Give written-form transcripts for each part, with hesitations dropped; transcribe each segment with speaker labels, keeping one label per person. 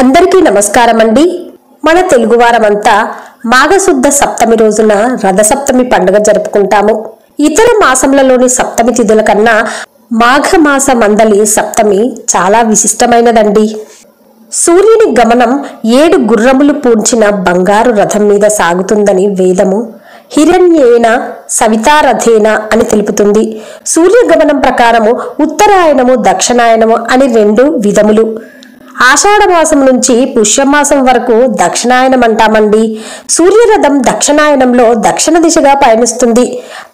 Speaker 1: అందరికీ నమస్కారం అండి. మన తెలుగువారమంతా మాఘశుద్ధ సప్తమి రోజున రథసప్తమి పండుగ జరుపుకుంటాము. ఇతర మాసములలోని సప్తమి తిథుల కన్నా మాఘ మాస మందలి సప్తమి చాలా విశిష్టమైనదండి. సూర్యుని గమనం 7 గుర్రములు పూడ్చిన బంగారు రథం మీద సాగుతుందని వేదము హిరణ్యేన సవితారథేన అని తెలుపుతుంది. సూర్యగమనం ప్రకారము ఉత్తరాయణము దక్షిణాయనము అని 2 విధములు. ఆషాఢ మాసం నుంచి పుష్యమాసం వరకు దక్షిణాయనం అంటామండి. సూర్యరథం దక్షిణాయనంలో దక్షిణ దిశగా పయనిస్తుంది.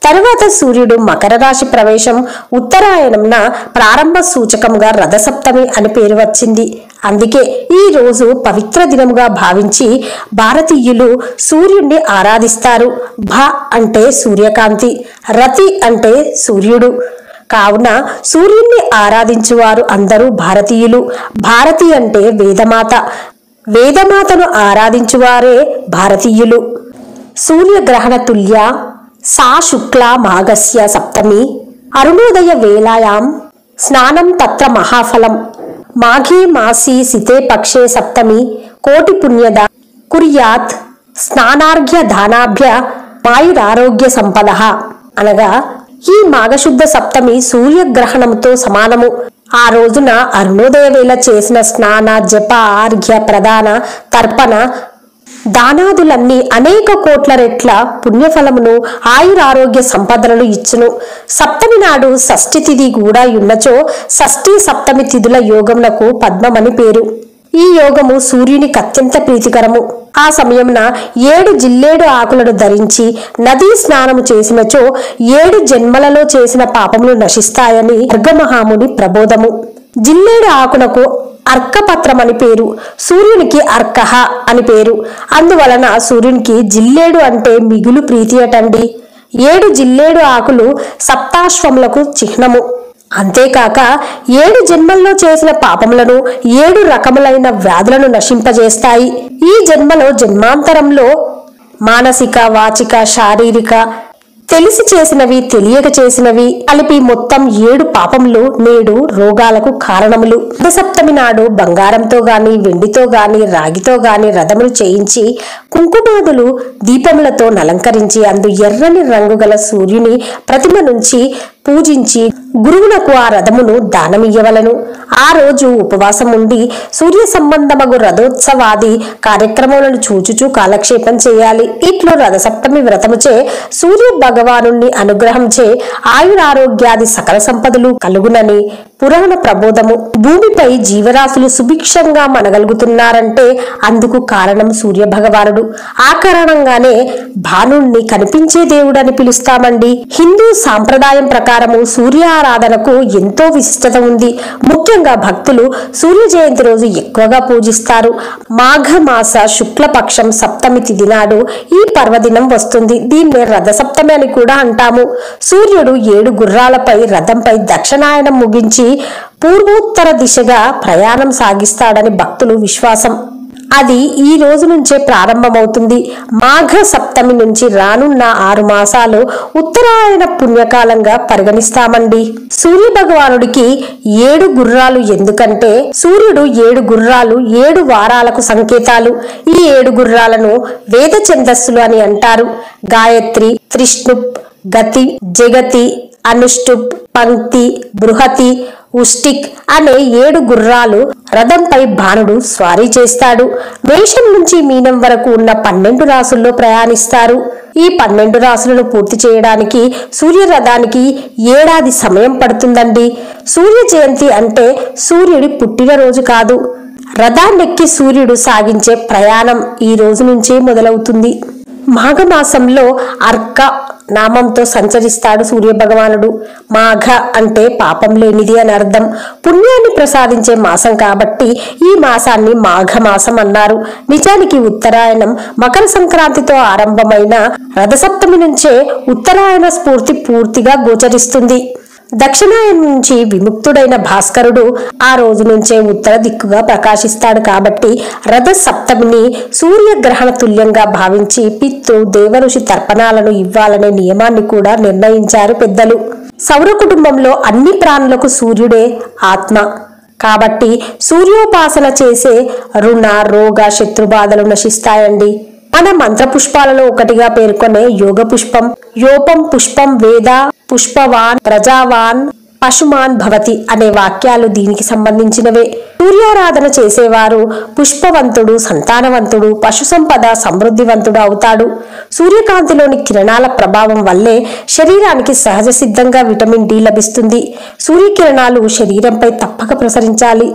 Speaker 1: తరువాత సూర్యుడు మకర రాశి ప్రవేశం ఉత్తరాయణంన ప్రారంభ సూచకంగా రథసప్తమి అని పేరు వచ్చింది. అందుకే ఈ రోజు పవిత్ర దినముగా భావించి భారతీయులు సూర్యుడిని ఆరాధిస్తారు. భ అంటే సూర్యకాంతి, రతి అంటే సూర్యుడు. కావున సూర్యుడిని ఆరాధించువారు అందరూ భారతీయులు. భారతి అంటే వేదమాత, వేదమాతను ఆరాధించువారే భారతీయులు. సూర్యగ్రహణ తుల్య సా శుక్ల మాఘస్య సప్తమి అరుణోదయ వేళాయాం స్నానం తత్ర మహాఫలం మాఘే మాసి సితే పక్షే సప్తమి కోటి పుణ్యద కుర్యాత్ స్నానార్ఘ్య దానాభ్య మాయురారోగ్య సంపద అనగా ఈ మాఘశుద్ధ సప్తమి సూర్యగ్రహణంతో సమానము. ఆ రోజున అరుణోదయ వేళ చేసిన స్నాన జప ఆర్ఘ్య ప్రదాన తర్పణ దానాదులన్నీ అనేక కోట్ల రెట్ల పుణ్యఫలమును ఆయురారోగ్య సంపదలను ఇచ్చును. సప్తమి నాడు షష్ఠి తిథి కూడా ఉన్నచో షష్ఠి సప్తమి తిథుల యోగమునకు పద్మమని పేరు. ఈ యోగము సూర్యునికి అత్యంత ప్రీతికరము. ఆ సమయమున 7 జిల్లేడు ఆకులను ధరించి నదీ స్నానము చేసినచో 7 జన్మలలో చేసిన పాపములు నశిస్తాయని అర్ఘమహాముని ప్రబోధము. జిల్లేడు ఆకునకు అర్కపత్రం అని పేరు. సూర్యునికి అర్కహ అని పేరు. అందువలన సూర్యునికి జిల్లేడు అంటే మిగులు ప్రీతి అటండి. 7 జిల్లేడు ఆకులు సప్తాశ్వములకు చిహ్నము. అంతేకాక 7 జన్మల్లో చేసిన పాపములను 7 రకములైన వ్యాధులను నశింపజేస్తాయి. ఈ జన్మలో జన్మాంతరంలో మానసిక వాచిక శారీరక తెలిసి చేసినవి తెలియక చేసినవి కలిపి మొత్తం 7 పాపములు నేడు రోగాలకు కారణములు. రథసప్తమి నాడు బంగారంతో గాని వెండితో గాని రాగితో గాని రథములు చేయించి కుంకుమాదులు దీపములతో అలంకరించి అందు ఎర్రని రంగు గల సూర్యుని ప్రతిమ నుంచి పూజించి గురువునకు ఆ రథమును దానమియ్యవలను. ఆ రోజు ఉపవాసం ఉండి సూర్య సంబంధమగు రథోత్సవాది కార్యక్రమాలను చూచుచూ కాలక్షేపం చేయాలి. ఇట్లు రథసప్తమి వ్రతముచే సూర్య భగవానుని అనుగ్రహంచే ఆయురారోగ్యాది సకల సంపదలు కలుగునని పురాణ ప్రబోధము. భూమిపై జీవరాశులు సుభిక్షంగా మనగలుగుతున్నారంటే అందుకు కారణం సూర్య భగవానుడు. ఆ కారణంగానే భానుణ్ణి కనిపించే దేవుడని పిలుస్తామండి. హిందూ సాంప్రదాయం ప్రకారము సూర్య ఆరాధనకు ఎంతో విశిష్టత ఉంది. ముఖ్యంగా భక్తులు సూర్య జయంతి రోజు ఎక్కువగా పూజిస్తారు. మాఘ మాస శుక్లపక్షం సప్తమి తిథి నాడు ఈ పర్వదినం వస్తుంది. దీన్నే రథసప్తమి అని కూడా అంటాము. సూర్యుడు 7 గుర్రాలపై రథంపై దక్షిణాయనం ముగించి పూర్వోత్తర దిశగా ప్రయాణం సాగిస్తాడని భక్తులు విశ్వాసం. అది ఈ రోజు నుంచే ప్రారంభమవుతుంది. మాఘ సప్తమి నుంచి రానున్న 6 మాసాలు ఉత్తరాయణ పుణ్యకాలంగా పరిగణిస్తామండి. సూర్య భగవానుడికి 7 గుర్రాలు ఎందుకంటే సూర్యుడు 7 గుర్రాలు 7 వారాలకు సంకేతాలు. ఈ 7 గుర్రాలను వేద ఛందస్సులు అని అంటారు. గాయత్రి, త్రిష్ణుప్, గతి, జగతి, అనుష్టుప్, పంక్తి, బృహతి, ఉష్టిక్ అనే 7 గుర్రాలు రథంపై భానుడు స్వారీ చేస్తాడు. మేషం నుంచి మీనం వరకు ఉన్న 12 రాసుల్లో ప్రయాణిస్తారు. ఈ 12 రాసులను పూర్తి చేయడానికి సూర్యరథానికి 1 ఏడాది సమయం పడుతుందండి. సూర్య జయంతి అంటే సూర్యుడి పుట్టినరోజు కాదు. రథాన్నెక్కి సూర్యుడు సాగించే ప్రయాణం ఈ రోజు నుంచే మొదలవుతుంది. మాఘమాసంలో అర్క నామంతో సంచరిస్తాడు సూర్య భగవానుడు. మాఘ అంటే పాపం లేనిది అని అర్థం. పుణ్యాన్ని ప్రసాదించే మాసం కాబట్టి ఈ మాసాన్ని మాఘమాసం అన్నారు. నిజానికి ఉత్తరాయణం మకర సంక్రాంతితో ఆరంభమైన రథసప్తమి నుంచే ఉత్తరాయణ స్ఫూర్తి పూర్తిగా గోచరిస్తుంది. దక్షిణాయనం నుంచి విముక్తుడైన భాస్కరుడు ఆ రోజు నుంచే ఉత్తర దిక్కుగా ప్రకాశిస్తాడు. కాబట్టి రథ సప్తమిని సూర్యగ్రహణ తుల్యంగా భావించి పితృ దేవఋషి తర్పణాలను ఇవ్వాలనే నియమాన్ని కూడా నిర్ణయించారు పెద్దలు. సౌర కుటుంబంలో అన్ని ప్రాణులకు సూర్యుడే ఆత్మ. కాబట్టి సూర్యోపాసన చేసే రుణ రోగ శత్రుబాధలు నశిస్తాయండి. మన మంత్ర పుష్పాలలో ఒకటిగా పేర్కొనే యోగ పుష్పం యోపం పుష్పం వేద పుష్పవాన్ ప్రజావాన్ పశుమాన్ భవతి అనే వాక్యాలు దీనికి సంబంధించినవే. సూర్యారాధన చేసేవారు పుష్పవంతుడు, సంతానవంతుడు, పశు సంపద సమృద్ధివంతుడు అవుతాడు. సూర్యకాంతిలోని కిరణాల ప్రభావం వల్లే శరీరానికి సహజ సిద్ధంగా విటమిన్ డి లభిస్తుంది. సూర్యకిరణాలు శరీరంపై తప్పక ప్రసరించాలి.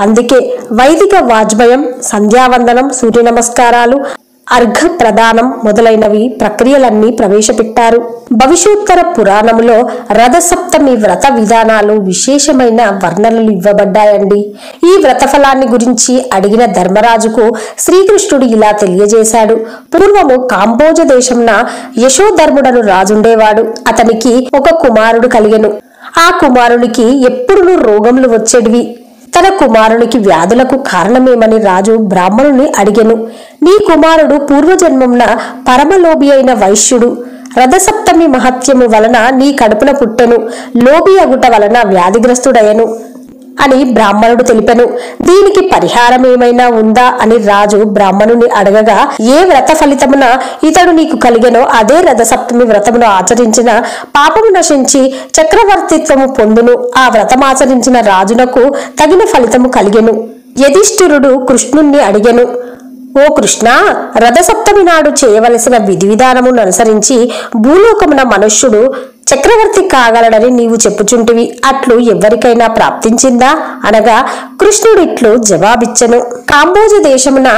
Speaker 1: అందుకే వైదిక వాజ్మయం, సంధ్యావందనం, సూర్య నమస్కారాలు, అర్ఘ ప్రదానం మొదలైనవి ప్రక్రియలన్నీ ప్రవేశపెట్టారు. భవిష్యోత్తర పురాణములో రథసప్తమి వ్రత విధానాలు విశేషమైన వర్ణనలు ఇవ్వబడ్డాయండి. ఈ వ్రత ఫలాన్ని గురించి అడిగిన ధర్మరాజుకు శ్రీకృష్ణుడు ఇలా తెలియజేశాడు. పూర్వము కాంబోజ దేశంన యశోధర్ముడను రాజుండేవాడు. అతనికి ఒక కుమారుడు కలిగెను. ఆ కుమారునికి ఎప్పుడునూ రోగములు వచ్చేటివి. తన కుమారునికి వ్యాధులకు కారణమేమని రాజు బ్రాహ్మణుని అడిగెను. నీ కుమారుడు పూర్వజన్మంన పరమలోభి అయిన వైశ్యుడు. రథసప్తమి మహత్యము వలన నీ కడుపున పుట్టెను. లోభి అగుట వలన వ్యాధిగ్రస్తుడయ్యను అని బ్రాహ్మణుడు తెలిపెను. దీనికి పరిహారం ఏమైనా ఉందా అని రాజు బ్రాహ్మణుని అడగగా, ఏ వ్రత ఫలితమున ఇతడు నీకు కలిగెనో అదే రథసప్తమి వ్రతమును ఆచరించిన పాపము నశించి చక్రవర్తిత్వము పొందును. ఆ వ్రతమాచరించిన రాజునకు తగిన ఫలితము కలిగెను. యధిష్ఠిరుడు కృష్ణుణ్ణి అడిగెను, ఓ కృష్ణ, రథసప్తమి నాడు చేయవలసిన విధి విధానమును అనుసరించి భూలోకమున మనుష్యుడు చక్రవర్తి కాగలడని నీవు చెప్పుచుంటివి. అట్లు ఎవరికైనా ప్రాప్తించిందా అనగా కృష్ణుడిట్లు జవాబిచ్చెను. కాంబోజ దేశమున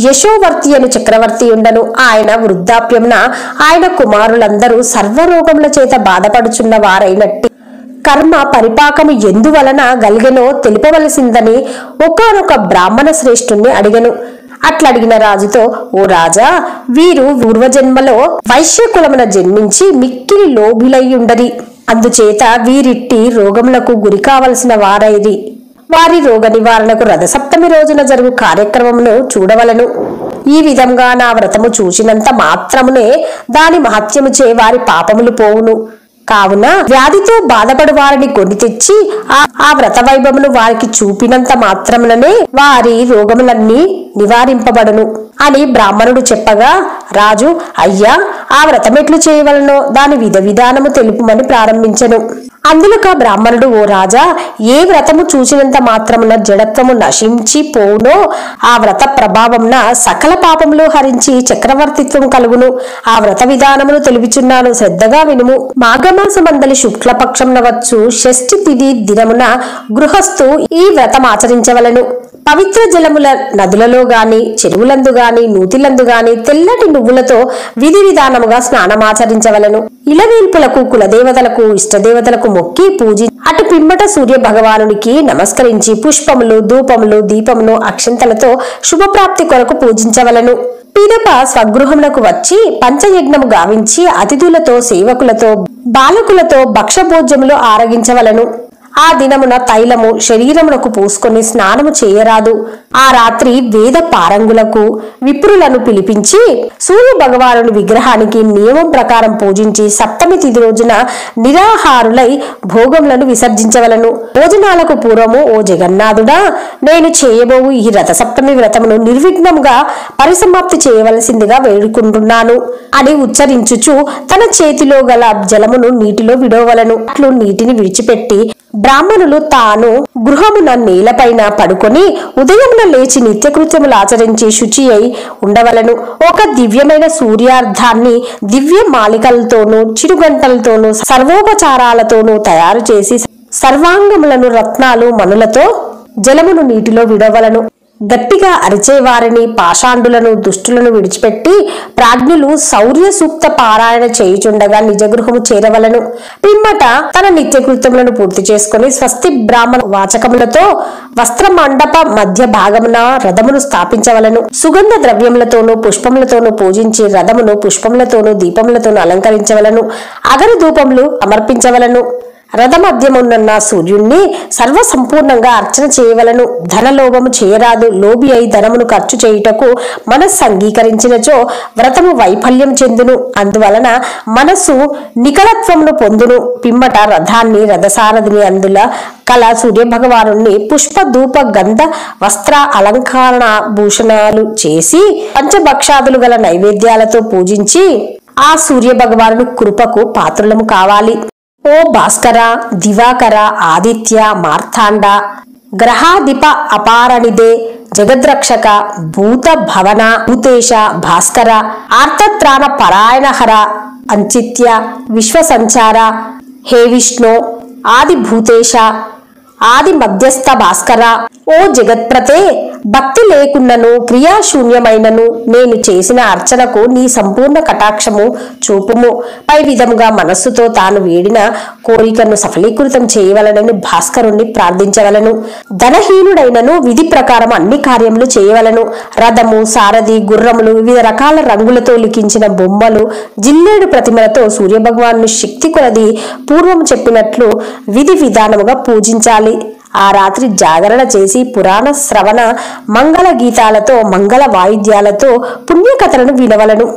Speaker 1: యశోవర్తి అను చక్రవర్తి ఉండను. ఆయన వృద్ధాప్యమున ఆయన కుమారులందరూ సర్వరోగముల చేత బాధపడుచున్న వారైనట్టి కర్మ పరిపాకము ఎందువలన గలిగెనో తెలుపవలసిందని ఒకానొక బ్రాహ్మణ శ్రేష్ఠుణ్ణి అడిగెను. అట్లడిగిన రాజుతో, ఓ రాజా, వీరు పూర్వజన్మలో వైశ్యకులమున జన్మించి మిక్కిలి లోభిలయ్యుండరి. అందుచేత వీరిట్టి రోగములకు గురి కావలసిన వారైరి. వారి రోగ నివారణకు రథసప్తమి రోజున జరుగు కార్యక్రమమును చూడవలను. ఈ విధంగా నా వ్రతము చూచినంత మాత్రమునే దాని మహత్యముచే వారి పాపములు పోవును. కావున వ్యాధితో బాధపడు వారిని కొని తెచ్చి ఆ వ్రత వైభవమును వారికి చూపినంత మాత్రముననే వారి రోగములన్నీ నివారింపబడును అని బ్రాహ్మణుడు చెప్పగా, రాజు, అయ్యా, ఆ వ్రతమెట్లు చేయవలనో దాని విధ విధానము తెలుపుమని ప్రారంభించెను. అందులోక బ్రాహ్మణుడు, ఓ రాజా, ఏ వ్రతము చూసినంత మాత్రమున జడత్వము నశించి పోవునో ఆ వ్రత ప్రభావంన సకల పాపములు హరించి చక్రవర్తిత్వం కలుగును. ఆ వ్రత విధానమును తెలుపుచున్నాను, శ్రద్ధగా వినుము. మాఘమాసమందలి శుక్లపక్షంన వచ్చు షష్ఠి తిథి దినమున గృహస్థు ఈ వ్రతం ఆచరించవలను. పవిత్ర జలముల నదులలో గాని చెరువులందు గాని నూతిలందు గాని తెల్లటి నువ్వులతో విధి విధానముగా స్నానమాచరించవలను. ఇలవేల్పులకు కులదేవతలకు ఇష్టదేవతలకు మొక్కి పూజి అటు పిమ్మట సూర్య భగవానునికి నమస్కరించి పుష్పములు ధూపములు దీపమును అక్షంతలతో శుభప్రాప్తి కొరకు పూజించవలను. పిదప స్వగృహమునకు వచ్చి పంచయజ్ఞము గావించి అతిథులతో సేవకులతో బాలకులతో భక్షభోజ్యములు ఆరగించవలను. ఆ దినమున తైలము శరీరమునకు పూసుకొని స్నానము చేయరాదు. ఆ రాత్రి వేద పారంగులకు విప్రులను పిలిపించి సూర్య భగవానుని విగ్రహానికి నియమం ప్రకారం పూజించి సప్తమి తిథి రోజున నిరాహారులై భోగములను విసర్జించవలను. భోజనాలకు పూర్వము, ఓ జగన్నాథుడా, నేను చేయబోవు ఈ రథసప్తమి వ్రతమును నిర్విఘ్నముగా పరిసమాప్తి చేయవలసిందిగా వేడుకుంటున్నాను అని ఉచ్చరించుచు తన చేతిలో గల జలమును నీటిలో విడవలను. అట్లు నీటిని విడిచిపెట్టి బ్రాహ్మణులు తాను గృహమున నేలపైన పడుకొని ఉదయమున లేచి నిత్యకృత్యములు ఆచరించి శుచి అయి ఉండవలను. ఒక దివ్యమైన సూర్యార్థాన్ని దివ్య మాలికలతోనూ చిరుగంటలతోనూ సర్వోపచారాలతోనూ తయారు చేసి సర్వాంగములను రత్నాలు మణులతో జలమును నీటిలో విడవలను. గట్టిగా అరిచేవారిని పాషాండులను దుష్టులను విడిచిపెట్టి ప్రాజ్ఞులు శౌర్య సూక్త పారాయణ చేయుచుండగా నిజగృహము చేరవలను. పిమ్మట తన నిత్యకృత్యములను పూర్తి చేసుకుని స్వస్తి బ్రాహ్మణ వాచకములతో వస్త్ర మండప మధ్య భాగమున రథమును స్థాపించవలను. సుగంధ ద్రవ్యములతోనూ పుష్పములతోనూ పూజించి రథమును పుష్పములతోనూ దీపములతోనూ అలంకరించవలను. అగరు ధూపములు సమర్పించవలను. రథమధ్యమున్న సూర్యుణ్ణి సర్వసంపూర్ణంగా అర్చన చేయవలను. ధనలోభము చేయరాదు. లోభి అయి ధనమును ఖర్చు చేయుటకు మనస్సు అంగీకరించినచో వ్రతము వైఫల్యం చెందును. అందువలన మనస్సు నికలత్వమును పొందును. పిమ్మట రథాన్ని రథసారథిని అందుల కల సూర్యభగవాను పుష్ప ధూప గంధ వస్త్ర అలంకరణ భూషణాలు చేసి పంచభక్షాదులు గల నైవేద్యాలతో పూజించి ఆ సూర్యభగవాను కృపకు పాత్రులము కావాలి. ఓ భాస్కర, దివాకర, ఆదిత్య, మార్తాండ, గ్రహాధిప అపారణిదే, జగద్రక్షక, భూత భవన భూతేశ, భాస్కర, ఆర్తత్రాణ పరాయణహర, అంచిత్య, విశ్వసంచార, హే విష్ణు, ఆది భూతేశ, ఆది మధ్యస్థ భాస్కర, ఓ జగత్ప్రతే, భక్తి లేకున్నను క్రియాశూన్యమైనను నేను చేసిన అర్చనకు నీ సంపూర్ణ కటాక్షము చూపుము. పై విధముగా మనస్సుతో తాను వేడిన కోరికను సఫలీకృతం చేయవలనని భాస్కరుణ్ణి ప్రార్థించవలను. ధనహీనుడైనను విధి ప్రకారం అన్ని కార్యములు చేయవలను. రథము, సారథి, గుర్రములు, వివిధ రకాల రంగులతో లిఖించిన బొమ్మలు, జిల్లేడు ప్రతిమలతో సూర్యభగవాను శక్తి కొలది పూర్వం చెప్పినట్లు విధి విధానముగా పూజించాలి. ఆ రాత్రి జాగరణ చేసి పురాణ శ్రవణ మంగళ గీతాలతో మంగళ వాయిద్యాలతో పుణ్యకథలను వినవలను.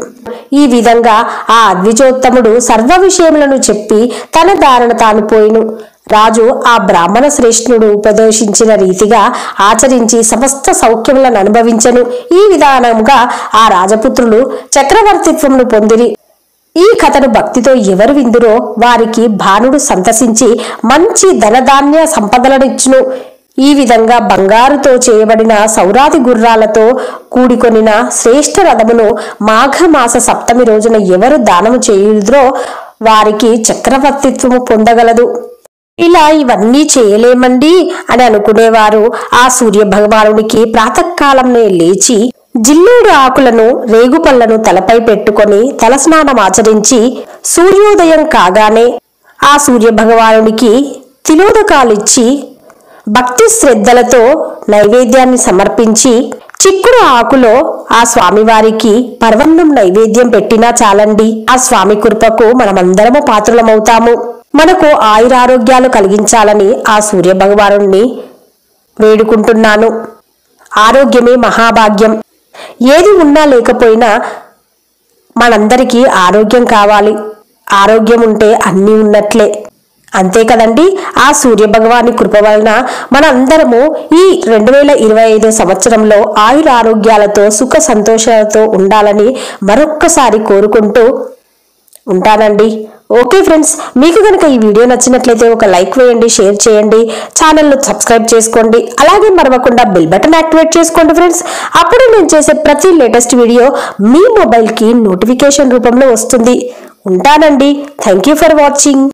Speaker 1: ఈ విధంగా ఆ ద్విజోత్తముడు సర్వ విషయములను చెప్పి తన దారణ తాను పోయిను. రాజు ఆ బ్రాహ్మణ శ్రేష్ఠుడు ఉపదేశించిన రీతిగా ఆచరించి సమస్త సౌఖ్యములను అనుభవించెను. ఈ విధానముగా ఆ రాజపుత్రులు చక్రవర్తిత్వమును పొందిరి. ఈ కథను భక్తితో ఎవరు విందురో వారికి భానుడు సంతసించి మంచి ధనధాన్య సంపదలనిచ్చును. ఈ విధంగా బంగారుతో చేయబడిన సౌరాది గుర్రాలతో కూడికొనిన శ్రేష్ఠ రథమును మాఘమాస సప్తమి రోజున ఎవరు దానము చేయుదురో వారికి చక్రవర్తిత్వము పొందగలదు. ఇలా ఇవన్నీ చేయలేమండి అని అనుకునేవారు ఆ సూర్య భగవానునికి ప్రాతకాలంలో లేచి జిల్లేడు ఆకులను రేగుపళ్లను తలపై పెట్టుకొని తలస్నానం ఆచరించి సూర్యోదయం కాగానే ఆ సూర్య భగవానునికి తిలోదకాలిచ్చి భక్తి శ్రద్ధలతో నైవేద్యాన్ని సమర్పించి చిక్కుడు ఆకులో ఆ స్వామివారికి పర్వన్నం నైవేద్యం పెట్టినా చాలండి. ఆ స్వామి కృపకు మనమందరము పాత్రులమవుతాము. మనకు ఆయురారోగ్యాలు కలిగించాలని ఆ సూర్య భగవానుణ్ణి వేడుకుంటున్నాను. ఆరోగ్యమే మహాభాగ్యం. ఏది ఉన్నా లేకపోయినా మనందరికీ ఆరోగ్యం కావాలి. ఆరోగ్యం ఉంటే అన్నీ ఉన్నట్లే. అంతే కదండి. ఆ సూర్య భగవాని కృప వలన మనందరము ఈ 2025 సంవత్సరంలో ఆయురారోగ్యాలతో సుఖ సంతోషాలతో ఉండాలని మరొక్కసారి కోరుకుంటూ ఉంటానండి. ఓకే ఫ్రెండ్స్, మీకు కనుక ఈ వీడియో నచ్చినట్లయితే ఒక లైక్ వేయండి, షేర్ చేయండి, ఛానల్ను సబ్స్క్రైబ్ చేసుకోండి. అలాగే మరవకుండా బెల్ బటన్ యాక్టివేట్ చేసుకోండి ఫ్రెండ్స్. అప్పుడు నేను చేసే ప్రతి లేటెస్ట్ వీడియో మీ మొబైల్కి నోటిఫికేషన్ రూపంలో వస్తుంది. ఉంటానండి. Thank you for watching.